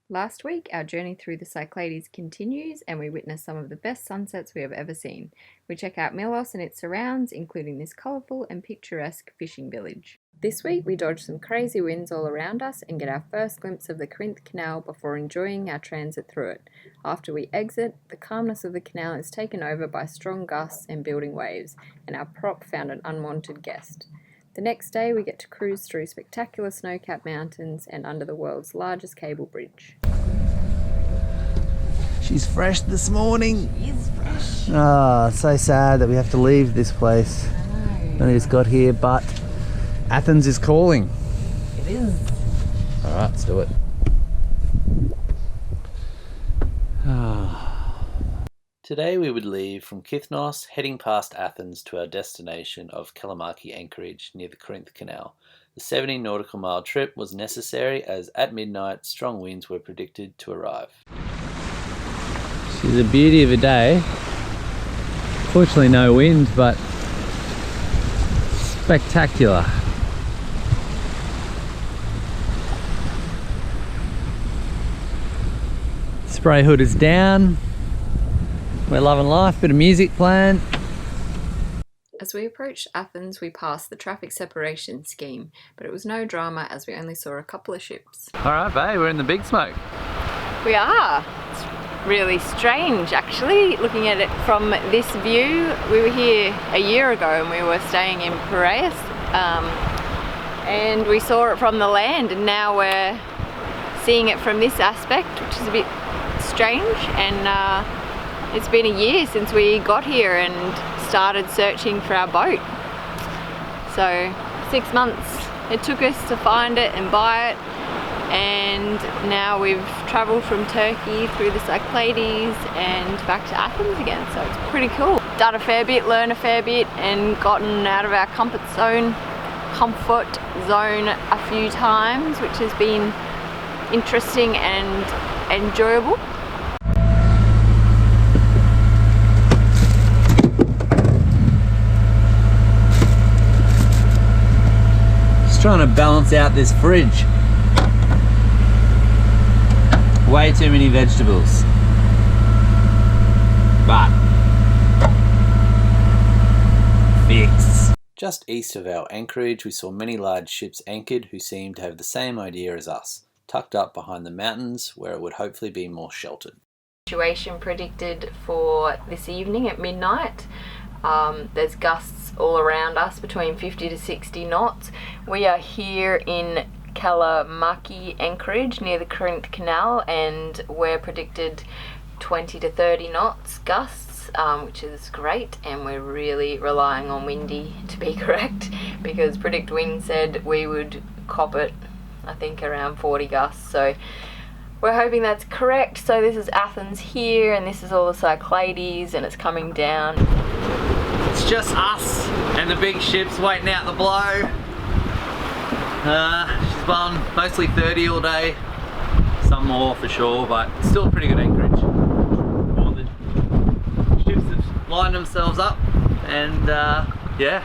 Last week, our journey through the Cyclades continues and we witness some of the best sunsets we have ever seen. We check out Milos and its surrounds, including this colourful and picturesque fishing village. This week, we dodge some crazy winds all around us and get our first glimpse of the Corinth Canal before enjoying our transit through it. After we exit, the calmness of the canal is taken over by strong gusts and building waves, and our prop found an unwanted guest. The next day we get to cruise through spectacular snow-capped mountains and under the world's largest cable bridge. She's fresh this morning. She is fresh. Ah, so sad that we have to leave this place. I know. When we just got here, but Athens is calling. It is. Alright, let's do it. Today we would leave from Kithnos, heading past Athens to our destination of Kalamaki anchorage near the Corinth Canal. The 70 nautical mile trip was necessary as at midnight strong winds were predicted to arrive. She's a beauty of a day. Fortunately no wind, but spectacular. Spray hood is down. We're loving life, bit of music playing. As we approached Athens, we passed the traffic separation scheme, but it was no drama as we only saw a couple of ships. Alright babe, we're in the big smoke. We are. It's really strange actually, looking at it from this view. We were here a year ago and we were staying in Piraeus, and we saw it from the land, and now we're seeing it from this aspect, which is a bit strange. And it's been a year since we got here and started searching for our boat. So 6 months it took us to find it and buy it, and now we've travelled from Turkey through the Cyclades and back to Athens again, so it's pretty cool. Done a fair bit, learned a fair bit, and gotten out of our comfort zone a few times, which has been interesting and enjoyable. Trying to balance out this fridge. Way too many vegetables. But fix. Just east of our anchorage we saw many large ships anchored who seemed to have the same idea as us, tucked up behind the mountains where it would hopefully be more sheltered. Situation predicted for this evening at midnight. There's gusts all around us between 50 to 60 knots. We are here in Kalamaki anchorage near the Corinth Canal, and we're predicted 20 to 30 knots gusts, which is great, and we're really relying on windy to be correct, because Predict Wind said we would cop it, I think, around 40 gusts. So we're hoping that's correct. So this is Athens here, and this is all the Cyclades, and it's coming down. It's just us and the big ships waiting out the blow. She's blowing mostly 30 all day, some more for sure, but still a pretty good anchorage. All the ships have lined themselves up, and yeah,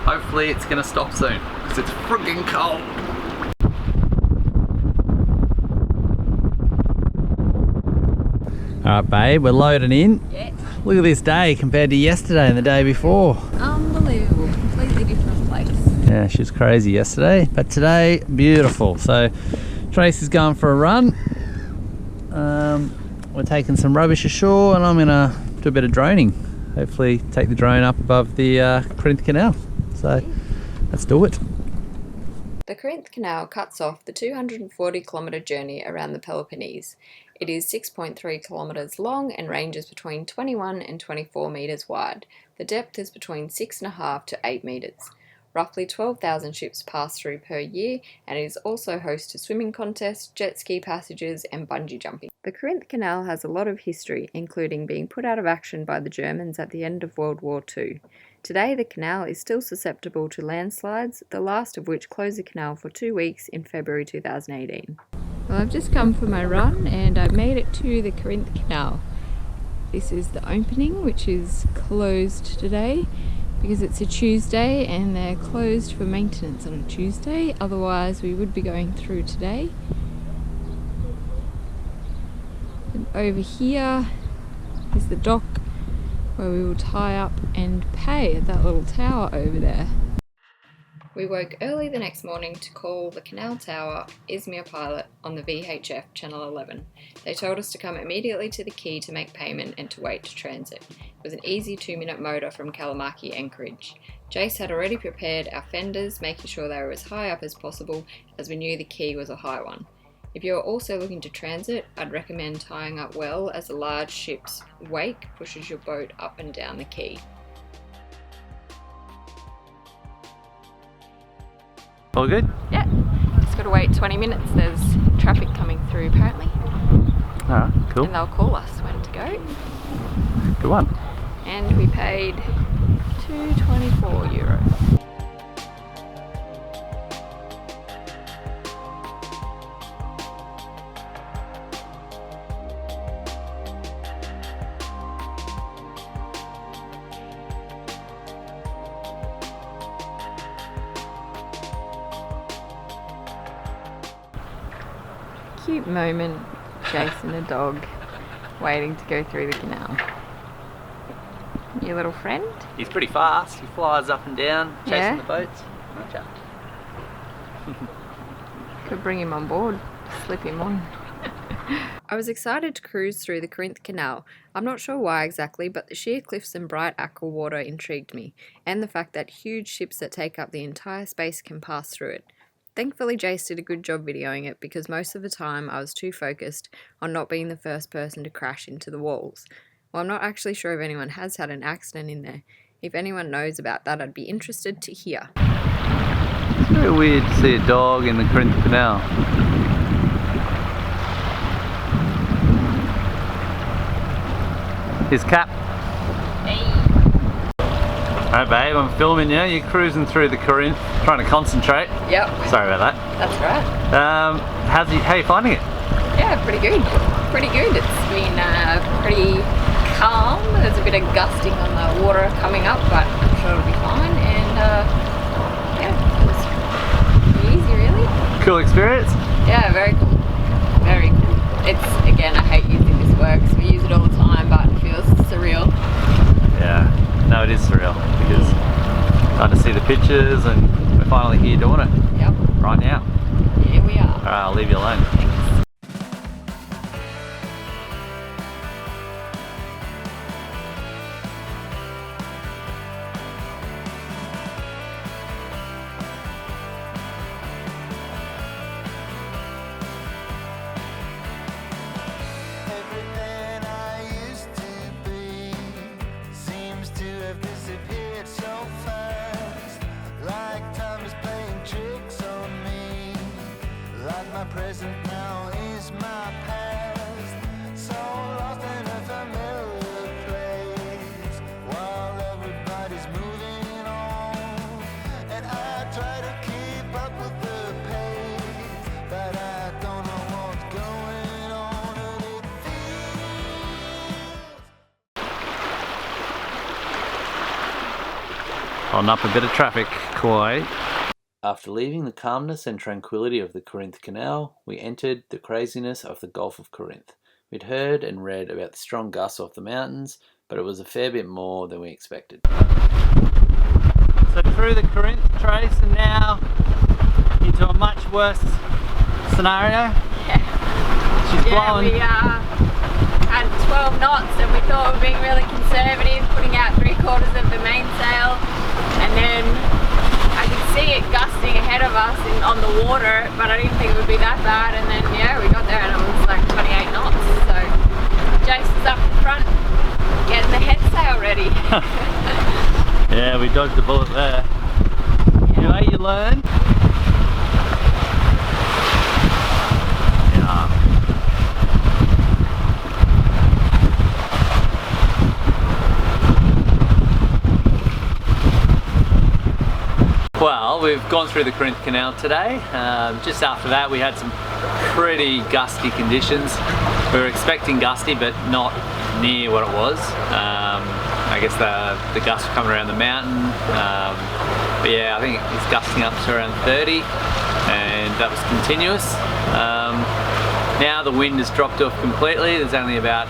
hopefully it's going to stop soon because it's friggin' cold. Alright babe, we're loading in. Yeah. Look at this day compared to yesterday and the day before. Unbelievable, completely different place. Yeah, she was crazy yesterday, but today, beautiful. So Tracy's going for a run. We're taking some rubbish ashore, and I'm gonna do a bit of droning. Hopefully take the drone up above the Corinth Canal. So let's do it. The Corinth Canal cuts off the 240-kilometre journey around the Peloponnese. It is 6.3 kilometres long and ranges between 21 and 24 metres wide. The depth is between 6.5 to 8 metres. Roughly 12,000 ships pass through per year, and it is also host to swimming contests, jet ski passages and bungee jumping. The Corinth Canal has a lot of history, including being put out of action by the Germans at the end of World War II. Today the canal is still susceptible to landslides, the last of which closed the canal for 2 weeks in February 2018. Well, I've just come for my run and I've made it to the Corinth Canal. This is the opening, which is closed today because it's a Tuesday and they're closed for maintenance on a Tuesday. Otherwise we would be going through today. over here is the dock where we will tie up and pay at that little tower over there. We woke early the next morning to call the Canal Tower Izmir pilot on the VHF Channel 11. They told us to come immediately to the quay to make payment and to wait to transit. It was an easy 2-minute motor from Kalamaki anchorage. Jace had already prepared our fenders, making sure they were as high up as possible as we knew the quay was a high one. If you're also looking to transit, I'd recommend tying up well as a large ship's wake pushes your boat up and down the quay. All good? Yeah, just got to wait 20 minutes. There's traffic coming through apparently. Alright, cool. And they'll call us when to go. Good one. And we paid €224. Cute moment, Jason the dog waiting to go through the canal. Your little friend? He's pretty fast. He flies up and down, chasing the boats. Gotcha. Could bring him on board, slip him on. I was excited to cruise through the Corinth Canal. I'm not sure why exactly, but the sheer cliffs and bright aqua water intrigued me, and the fact that huge ships that take up the entire space can pass through it. Thankfully, Jace did a good job videoing it because most of the time I was too focused on not being the first person to crash into the walls. Well, I'm not actually sure if anyone has had an accident in there. If anyone knows about that, I'd be interested to hear. It's very weird to see a dog in the Corinth Canal. His cap. Alright babe, I'm filming you. You're cruising through the Corinth, trying to concentrate. Yep. Sorry about that. That's right. How are you finding it? Yeah, pretty good. Pretty good. It's been pretty calm. There's a bit of gusting on the water coming up, but I'm sure it'll be fine. And yeah, it was pretty easy really. Cool experience? Yeah, very cool. Very cool. It's, again, I hate using this works. We use it all the time, but it feels surreal. Yeah. No, it is surreal because trying to see the pictures and we're finally here doing it. Yep. Right now. Here we are. Alright, I'll leave you alone. Thanks. My present now is my past, so lost in a familiar place, while everybody's moving on, and I try to keep up with the pace, but I don't know what's going on, and it feels. On up a bit of traffic, Kauai. After leaving the calmness and tranquility of the Corinth Canal, we entered the craziness of the Gulf of Corinth. We'd heard and read about the strong gusts off the mountains, but it was a fair bit more than we expected. So through the Corinth Trace and now into a much worse scenario. Yeah. She's blowing. We had 12 knots and we thought we were being really conservative, putting out 3/4 of the mainsail, and then I could see it gusting ahead of us on the water, but I didn't think it would be that bad. And then yeah, we got there and it was like 28 knots. So Jace was up in front, getting the head sail ready. Yeah, we dodged the bullet there. Yeah. You learn. Yeah. Well, we've gone through the Corinth Canal today. Just after that we had some pretty gusty conditions. We were expecting gusty but not near what it was. I guess the gusts were coming around the mountain. But yeah, I think it's gusting up to around 30 and that was continuous. Now the wind has dropped off completely. There's only about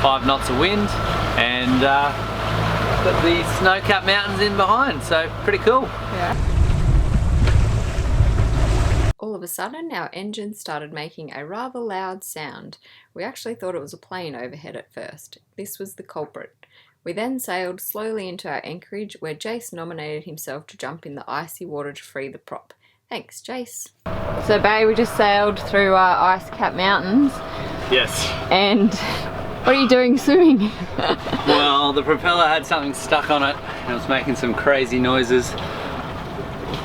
5 knots of wind, and got the snow-capped mountains in behind, so pretty cool. Yeah. All of a sudden, our engine started making a rather loud sound. We actually thought it was a plane overhead at first. This was the culprit. We then sailed slowly into our anchorage, where Jace nominated himself to jump in the icy water to free the prop. Thanks, Jace. So, Barry, we just sailed through ice-capped mountains. Yes. And what are you doing swimming? Well, the propeller had something stuck on it and it was making some crazy noises.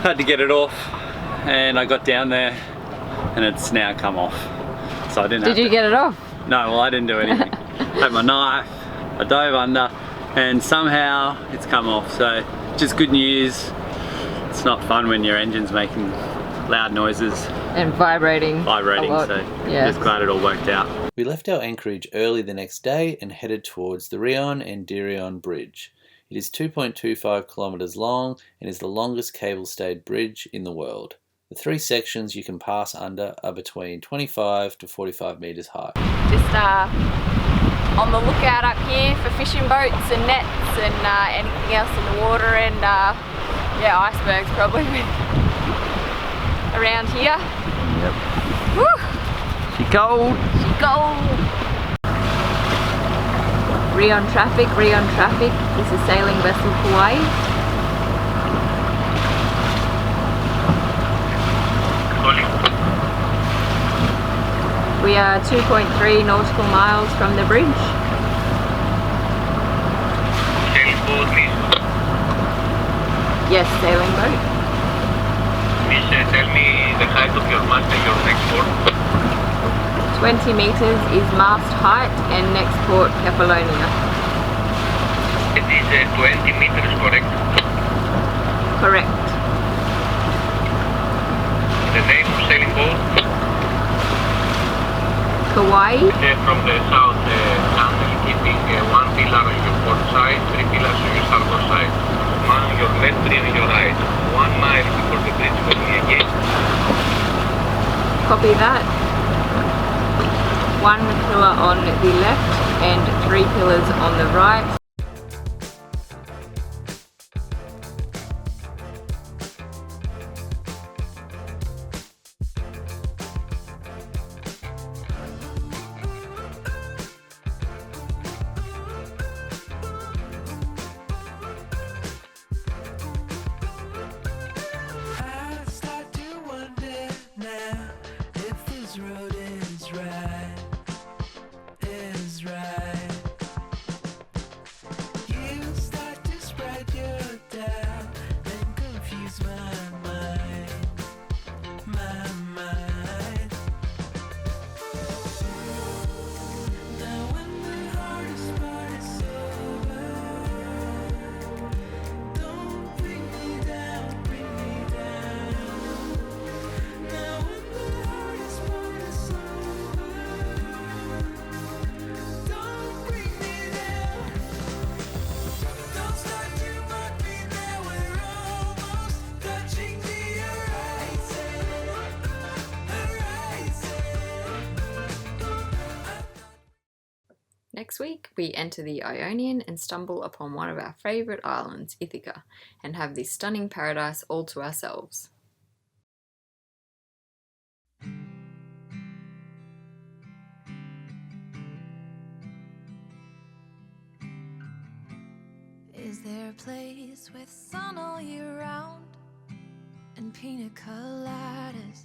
Had to get it off, and I got down there and it's now come off. So I didn't have to. Did you get it off? No, well, I didn't do anything. I had my knife, I dove under, and somehow it's come off. So just good news. It's not fun when your engine's making loud noises. And vibrating a lot. So yes. Just glad it all worked out. We left our anchorage early the next day and headed towards the Rion and Dirion Bridge. It is 2.25 kilometers long and is the longest cable-stayed bridge in the world. The 3 sections you can pass under are between 25 to 45 meters high. Just on the lookout up here for fishing boats and nets and anything else in the water, and yeah, icebergs probably around here. Yep. Woo! She cold. She cold. Rion traffic, Rion traffic. This is sailing vessel Kauai. We are 2.3 nautical miles from the bridge. Sailing boat, please. Yes, sailing boat. Please tell me the height of your mast and your next port. 20 meters is mast height and next port Kefalonia. It is 20 meters, correct? Correct. The name of sailing boat? Kauai. From the south channel, keeping 1 pillar on your port side, 3 pillars on your starboard side. 1 on your left, 3 on your right. 1 mile before the bridge, for me again. Copy that. 1 pillar on the left and 3 pillars on the right. Next week, we enter the Ionian and stumble upon one of our favourite islands, Ithaca, and have this stunning paradise all to ourselves. Is there a place with sun all year round and pina coladas